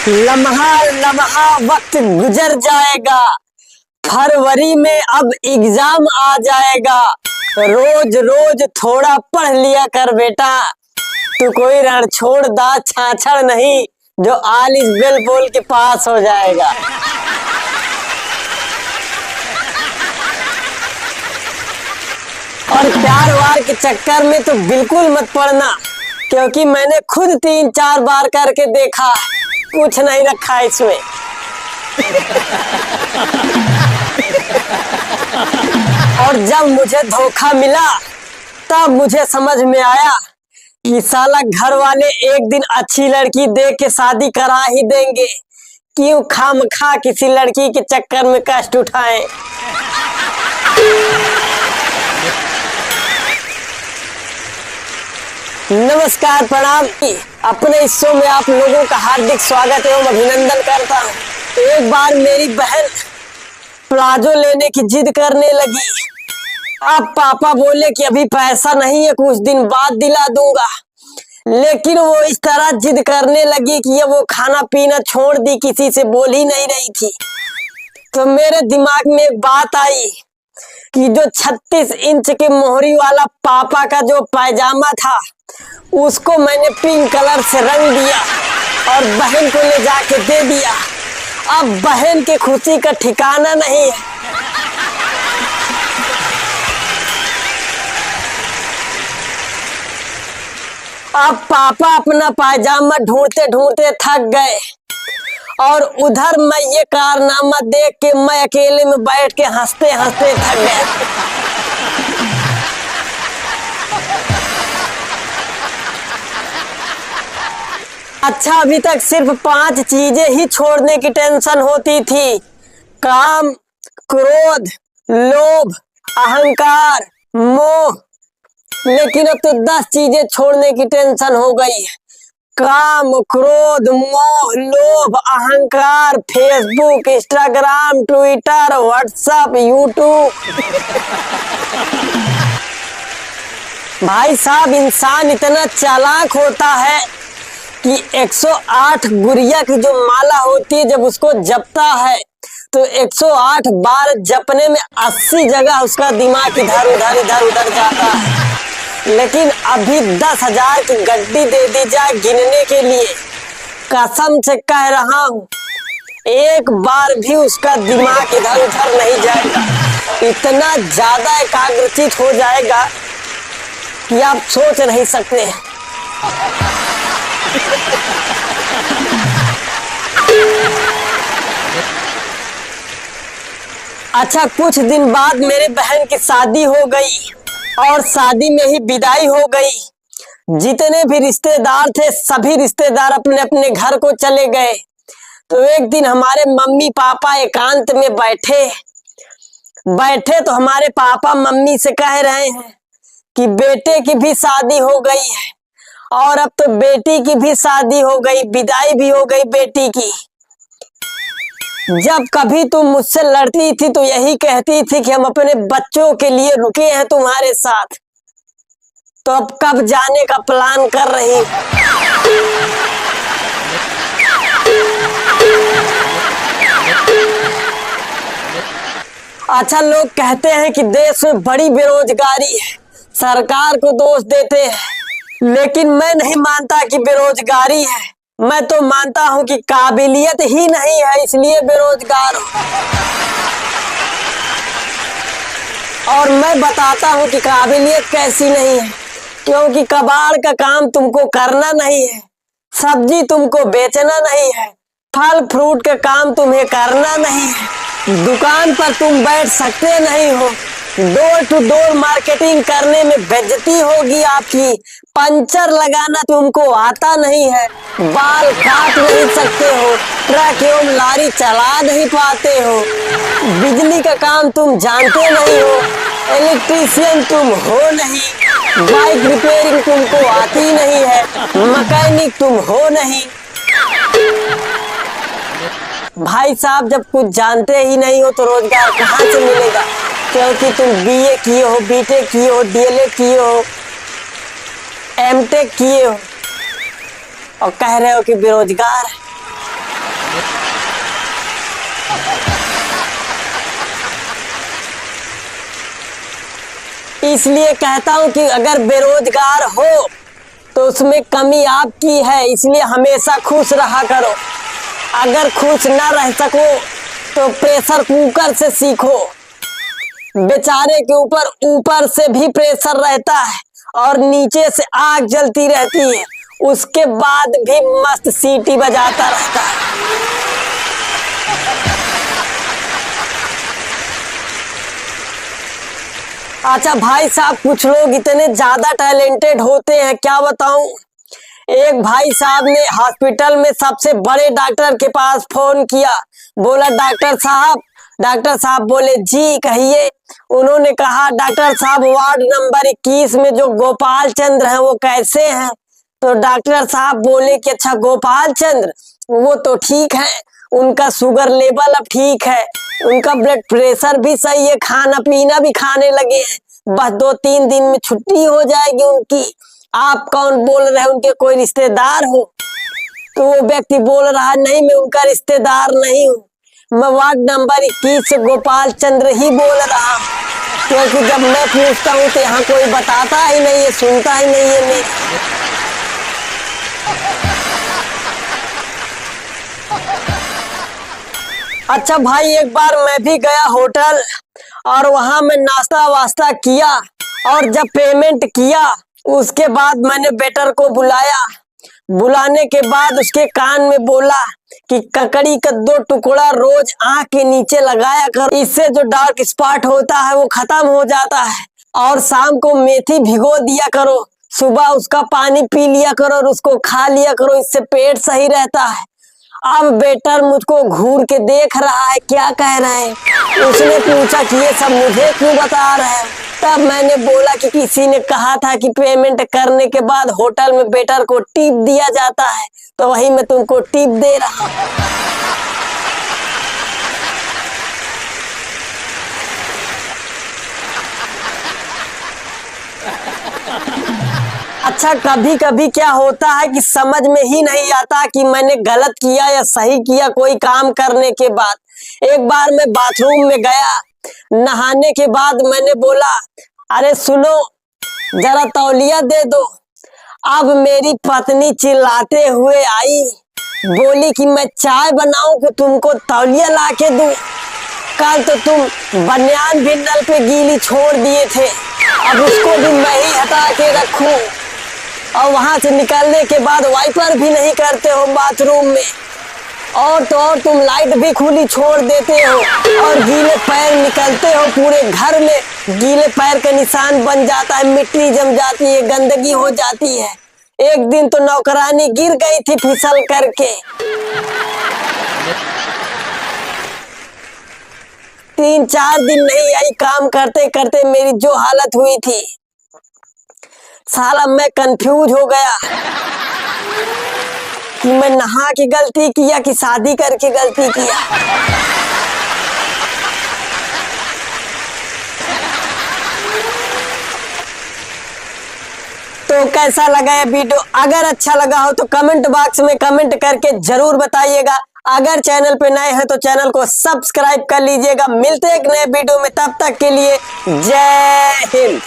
लम्हा लम्हा वक्त गुजर जाएगा, फरवरी में अब एग्जाम आ जाएगा। रोज रोज थोड़ा पढ़ लिया कर बेटा, तू कोई रण छोड़ दा छाछड़ नहीं जो ऑल इज वेल बोल के पास हो जाएगा। और प्यार वार के चक्कर में तो बिल्कुल मत पड़ना, क्योंकि मैंने खुद 3-4 बार करके देखा, कुछ नहीं रखा इसमें। और जब मुझे धोखा मिला तब मुझे समझ में आया कि साला घर वाले एक दिन अच्छी लड़की देख के शादी करा ही देंगे, क्यों खामखा किसी लड़की के चक्कर में कष्ट उठाएं। नमस्कार, प्रणाम। अपने इस शो में आप लोगों का हार्दिक स्वागत एवं अभिनंदन करता हूँ। एक बार मेरी बहन प्लाजो लेने की जिद करने लगी। अब पापा बोले कि अभी पैसा नहीं है, कुछ दिन बाद दिला दूंगा। लेकिन वो इस तरह जिद करने लगी कि ये वो खाना पीना छोड़ दी, किसी से बोल ही नहीं रही थी। तो मेरे दिमाग में एक बात आई कि जो 36 इंच के मोहरी वाला पापा का जो पायजामा था, उसको मैंने पिंक कलर से रंग दिया और बहन को ले जाके दे दिया। अब बहन की खुशी का ठिकाना नहीं है। अब पापा अपना पायजामा ढूंढते ढूंढते थक गए और उधर मैं ये कारनामा देख के मैं अकेले में बैठ के हंसते हंसते थक गया। अच्छा, अभी तक सिर्फ 5 चीजें ही छोड़ने की टेंशन होती थी: काम, क्रोध, लोभ, अहंकार, मोह। लेकिन अब तो 10 चीजें छोड़ने की टेंशन हो गई है: काम, क्रोध, मोह, लोभ, अहंकार, Facebook, Instagram, Twitter, WhatsApp, YouTube. भाई साहब, इंसान इतना चालाक होता है कि 108 गुड़िया की जो माला होती है, जब उसको जपता है तो 108 बार जपने में 80 जगह उसका दिमाग इधर उधर इधर उधर जाता है। लेकिन अभी 10,000 की गड्डी दे दी जाए गिनने के लिए, कसम से कह रहा हूँ, एक बार भी उसका दिमाग इधर उधर नहीं जाएगा। इतना ज्यादा एकाग्रचित हो जाएगा कि आप सोच नहीं सकते। अच्छा, कुछ दिन बाद मेरे बहन की शादी हो गई और शादी में ही विदाई हो गई। जितने भी रिश्तेदार थे सभी रिश्तेदार अपने अपने घर को चले गए। तो एक दिन हमारे मम्मी पापा एकांत में बैठे तो हमारे पापा मम्मी से कह रहे हैं कि बेटे की भी शादी हो गई है और अब तो बेटी की भी शादी हो गई, विदाई भी हो गई बेटी की। जब कभी तुम मुझसे लड़ती थी तो यही कहती थी कि हम अपने बच्चों के लिए रुके हैं तुम्हारे साथ, तो अब कब जाने का प्लान कर रही? अच्छा, लोग कहते हैं कि देश में बड़ी बेरोजगारी है, सरकार को दोष देते हैं, लेकिन मैं नहीं मानता कि बेरोजगारी है। मैं तो मानता हूं कि काबिलियत ही नहीं है, इसलिए बेरोजगार हूं। और मैं बताता हूं कि काबिलियत कैसी नहीं है, क्योंकि कबाड़ का काम तुमको करना नहीं है, सब्जी तुमको बेचना नहीं है, फल फ्रूट का काम तुम्हें करना नहीं है, दुकान पर तुम बैठ सकते नहीं हो, डोर टू डोर मार्केटिंग करने में बेइज्जती होगी आपकी, पंचर लगाना तुमको आता नहीं है, बाल काट नहीं सकते हो, ट्रक एवं लारी चला नहीं पाते हो, बिजली का काम तुम जानते नहीं हो, इलेक्ट्रीशियन तुम हो नहीं, बाइक रिपेयरिंग तुमको आती नहीं है, मैकेनिक तुम हो नहीं। भाई साहब, जब कुछ जानते ही नहीं हो तो रोजगार कहाँ से मिलेगा? क्योंकि तुम बीए किए हो, बीटेक किए हो, डीएलएड किए हो, एमटेक किए हो और कह रहे हो कि बेरोजगार है। इसलिए कहता हूं कि अगर बेरोजगार हो तो उसमें कमी आपकी है, इसलिए हमेशा खुश रहा करो। अगर खुश ना रह सको तो प्रेशर कुकर से सीखो। बेचारे के ऊपर ऊपर से भी प्रेशर रहता है और नीचे से आग जलती रहती है, उसके बाद भी मस्त सीटी बजाता रहता है। अच्छा भाई साहब, कुछ लोग इतने ज्यादा टैलेंटेड होते हैं, क्या बताऊं। एक भाई साहब ने हॉस्पिटल में सबसे बड़े डॉक्टर के पास फोन किया, बोला डॉक्टर साहब बोले जी कहिए। उन्होंने कहा डॉक्टर साहब वार्ड नंबर 21 में जो गोपाल चंद्र है वो कैसे हैं। तो डॉक्टर साहब बोले कि अच्छा गोपाल चंद्र वो तो ठीक है, उनका शुगर लेवल अब ठीक है, उनका ब्लड प्रेशर भी सही है, खाना पीना भी खाने लगे हैं, बस 2-3 दिन में छुट्टी हो जाएगी उनकी। आप कौन बोल रहे हैं, उनके कोई रिश्तेदार हो। तो वो व्यक्ति बोल रहा है नहीं मैं उनका रिश्तेदार नहीं हूँ, मैं वार्ड नंबर 21 से गोपाल चंद्र ही बोल रहा हूँ, क्योंकि जब मैं पूछता हूँ तो यहाँ कोई बताता ही नहीं है, सुनता ही नहीं है मेरी। अच्छा भाई, एक बार मैं भी गया होटल और वहां मैं नाश्ता वास्ता किया और जब पेमेंट किया उसके बाद मैंने वेटर को बुलाया। बुलाने के बाद उसके कान में बोला कि ककड़ी का 2 टुकड़ा रोज आंख के नीचे लगाया कर, इससे जो डार्क स्पॉट होता है वो खत्म हो जाता है। और शाम को मेथी भिगो दिया करो, सुबह उसका पानी पी लिया करो और उसको खा लिया करो, इससे पेट सही रहता है। अब वेटर मुझको घूर के देख रहा है, क्या कह रहे हैं। उसने पूछा कि ये सब मुझे क्यों बता रहे हैं। तब मैंने बोला कि किसी ने कहा था कि पेमेंट करने के बाद होटल में वेटर को टिप दिया जाता है, तो वही मैं तुमको टिप दे रहा हूँ। अच्छा कभी कभी क्या होता है कि समझ में ही नहीं आता कि मैंने गलत किया या सही किया कोई काम करने के बाद। एक बार मैं बाथरूम में गया, नहाने के बाद मैंने बोला अरे सुनो जरा तौलिया दे दो। अब मेरी पत्नी चिल्लाते हुए आई, बोली कि मैं चाय बनाऊं कि तुमको तौलिया ला के दूं। कल तो तुम बनियान भी नल पे गीली छोड़ दिए थे, अब उसको भी मैं ही हटा के रखूं। और वहां से निकलने के बाद वाइपर भी नहीं करते हो बाथरूम में, और तो और तुम लाइट भी खुली छोड़ देते हो और गीले पैर निकलते हो, पूरे घर में गीले पैर का निशान बन जाता है, मिट्टी जम जाती है, गंदगी हो जाती है। एक दिन तो नौकरानी गिर गई थी फिसल करके। 3-4 दिन नहीं आई, काम करते करते मेरी जो हालत हुई थी, साला मैं कंफ्यूज हो गया कि मैं नहा के गलती किया कि शादी करके गलती किया। तो कैसा लगा ये वीडियो? अगर अच्छा लगा हो तो कमेंट बॉक्स में कमेंट करके जरूर बताइएगा। अगर चैनल पे नए हैं तो चैनल को सब्सक्राइब कर लीजिएगा। मिलते हैं एक नए वीडियो में, तब तक के लिए जय हिंद।